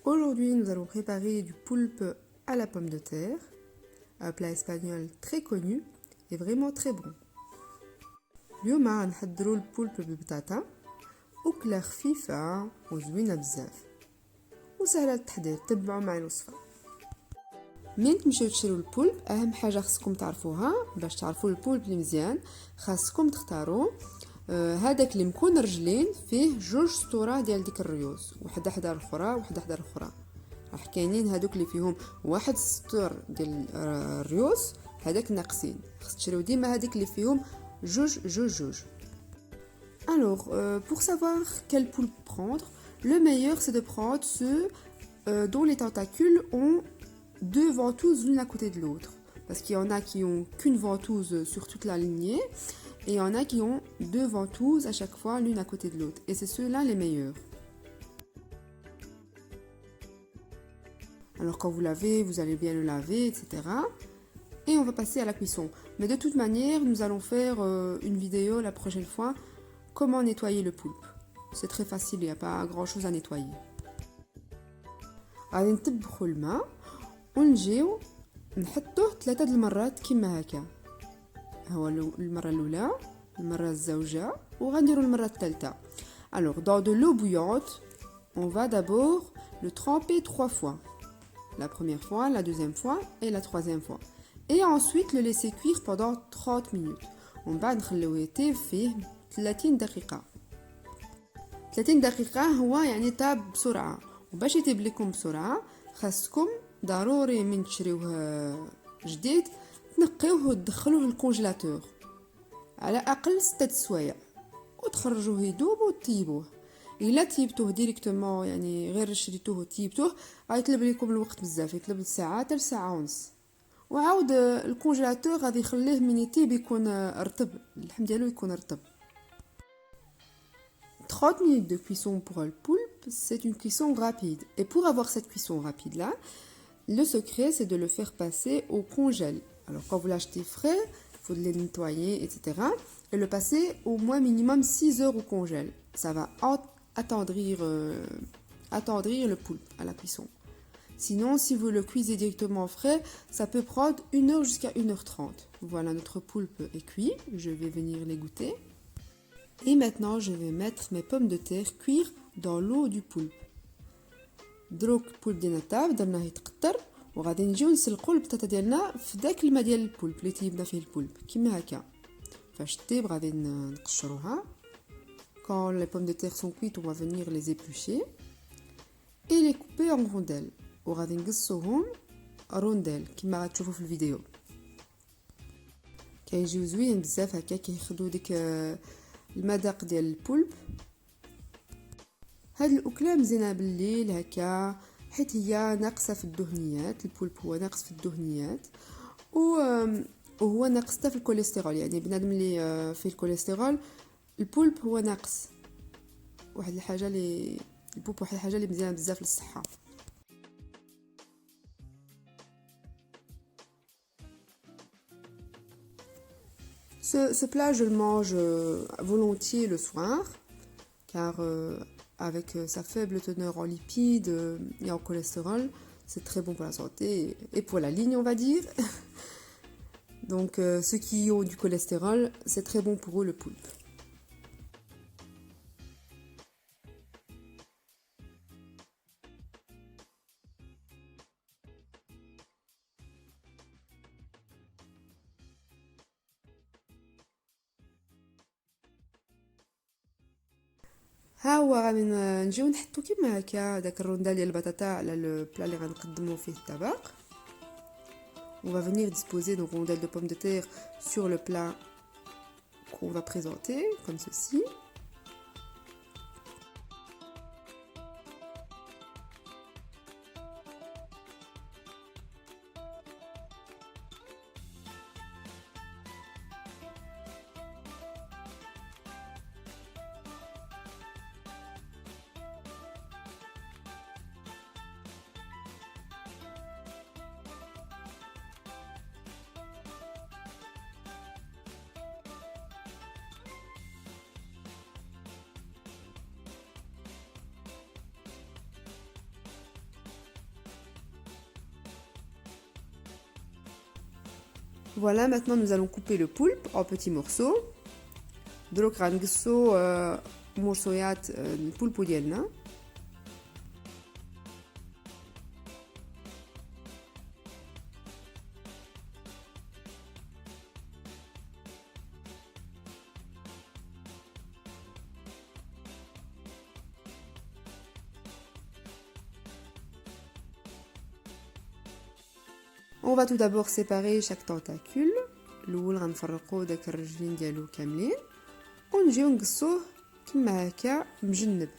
Aujourd'hui, nous allons préparer du poulpe à la pomme de terre, un plat espagnol très connu et vraiment très bon. اليوم غنحضروا البولب بالبطاطا أكلة خفيفة وزوينة بزاف وسهلة التحضير. تبعوا معي الوصفة. من تمشيو تشريو البولب أهم حاجة خاصكم تعرفوها باش تعرفوا البولب اللي مزيان خاصكم تختاروا هذاك اللي مكون رجلين فيه جوج سطورة ديال ديك الريوس وحده حدا الاخرى وحده حدا الاخرى. راح كاينين هذوك اللي فيهم واحد سطور ديال الريوس هذاك ناقصين خاص تشريو ديما هذيك اللي فيهم جوج. Alors, pour savoir quel poulpe prendre, le meilleur c'est de prendre ceux dont les tentacules ont deux ventouses l'une à côté de l'autre. Parce qu'il y en a qui ont qu'une ventouse sur toute la lignée et il y en a qui ont deux ventouses à chaque fois l'une à côté de l'autre. Et c'est ceux-là les meilleurs. Alors quand vous lavez, vous allez bien le laver, etc. Et on va passer à la cuisson. Mais de toute manière, nous allons faire une vidéo la prochaine fois comment nettoyer le poulpe. C'est très facile, il n'y a pas grand chose à nettoyer. غادي نطبخوا الماء ونجيو نحطوه 3 المرات كما هكا. هو المره الاولى المره الزوجه وغنديروا المره الثالثه. Alors dans de l'eau bouillante, on va d'abord le tremper 3 fois. La première fois, la deuxième fois et la troisième fois. Et ensuite le laisser cuire pendant 30 minutes. ومن بعد نخليوه يطيب فيه 30 دقيقة. 30 دقيقة هو يعني طاب بسرعة وباش يطيب لكم بسرعة خاصكم ضروري من تشريوه جديد تنقيوه وتدخلوه للكونجيلاتور على أقل 6 سوايع وتخرجوه يذوب وتطيبوه. إلا طيبتوه ديريكتومون يعني غير شريتوه وطيبتوه غيطلب لكم الوقت بزاف يطلب ساعة حتى ساعة ونص. وعاود الكونجيلاتور غادي يخليه من يطيب يكون رطب اللحم ديالو يكون رطب. 30 minutes de cuisson pour le poulpe, c'est une cuisson rapide. Et pour avoir cette cuisson rapide-là, le secret, c'est de le faire passer au congèle. Alors, quand vous l'achetez frais, il faut le nettoyer, etc. Et le passer au moins minimum 6 heures au congèle. Ça va attendrir le poulpe à la cuisson. Sinon, si vous le cuisez directement frais, ça peut prendre 1 heure jusqu'à 1h30. Voilà, notre poulpe est cuit. Je vais venir les goûter. Et maintenant, je vais mettre mes pommes de terre cuire dans l'eau du poulpe. دروك البولب ديالنا طاب درناه يتقطر وغادي نجيو نسلقوا البطاطا ديالنا في داك الماء ديال البولب اللي طيبنا فيه البولب كيما هكا. فاش طيب غادي نقشروها. Quand les pommes de terre sont cuites, on va venir les éplucher et les couper en rondelles. وغادي نقصوهم رونديل كيما غتشوفوا في الفيديو. كيجيو زوين بزاف هكا كياخذوا ديك المذاق ديال البولب. هاد الاكله مزيانه بالليل هكا حيت هي ناقصه في الدهنيات. البولب هو ناقص في الدهنيات وهو ناقص حتى في الكوليسترول. يعني بنادم اللي فيه الكوليسترول البولب هو ناقص واحد الحاجه اللي البولب واحد الحاجه اللي مزيانه بزاف للصحه. Ce plat, je le mange volontiers le soir, car avec sa faible teneur en lipides et en cholestérol, c'est très bon pour la santé et pour la ligne, on va dire. Donc, ceux qui ont du cholestérol, c'est très bon pour eux le poulpe. ها هو غادي نجيو نحطو كيما هكا داك الروندال ديال البطاطا على لو بلا اللي غنقدمو فيه الطبق. On va venir disposer nos rondelles de pommes de terre sur le plat qu'on va présenter comme ceci. Voilà, maintenant nous allons couper le poulpe en petits morceaux. دروك غنقصو مرصويات البولبو ديالنا. On va tout d'abord séparer chaque tentacule. الاول غنفرقو داك الرجلين ديالو كاملين ونجيو نقصوه كما هكا مجنب.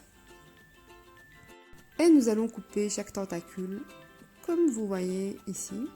Et nous allons couper chaque tentacule comme vous voyez ici.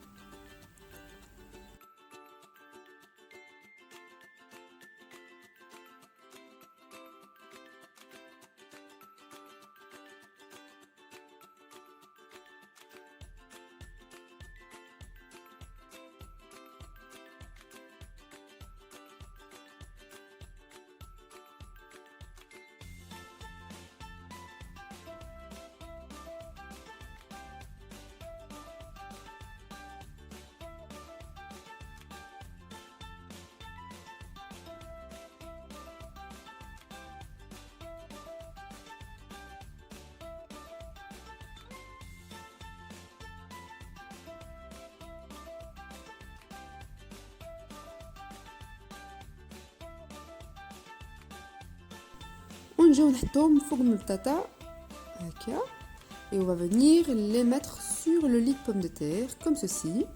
ونجيو نحطوهم فوق من البطاطا هكا. Et on va venir les mettre sur le lit de pommes de terre comme ceci.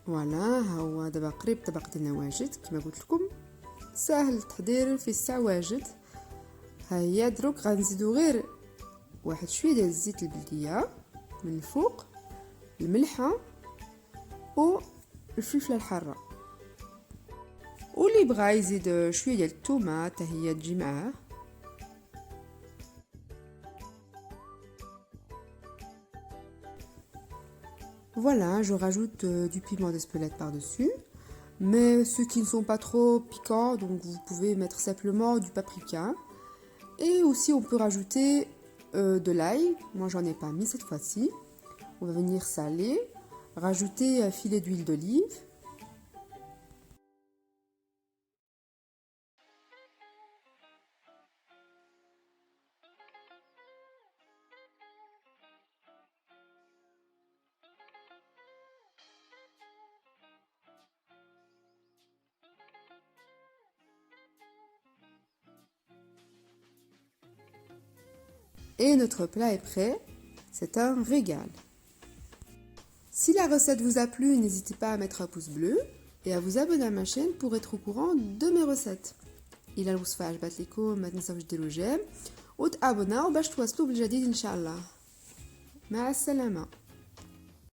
فوالا ها هو دابا قريب طبق ديالنا واجد كما قلت لكم، ساهل التحضير في الساعه واجد. ها هي دروك غنزيدو غير واحد شويه ديال الزيت البلديه من الفوق، الملحه والفلفله الحاره، واللي بغى يزيد شويه ديال الثومه حتى هي تجي معاه. Voilà, je rajoute du piment d'Espelette par-dessus, mais ceux qui ne sont pas trop piquants, donc vous pouvez mettre simplement du paprika. Et aussi on peut rajouter de l'ail, moi j'en ai pas mis cette fois-ci. On va venir saler, rajouter un filet d'huile d'olive. Et notre plat est prêt, c'est un régal. Si la recette vous a plu, n'hésitez pas à mettre un pouce bleu et à vous abonner à ma chaîne pour être au courant de mes recettes. إلى الوصفة عجبت لكم ما تنساوش ديروا جيم وتابوناو باش توصلوا بالجديد ان شاء الله. مع السلامة.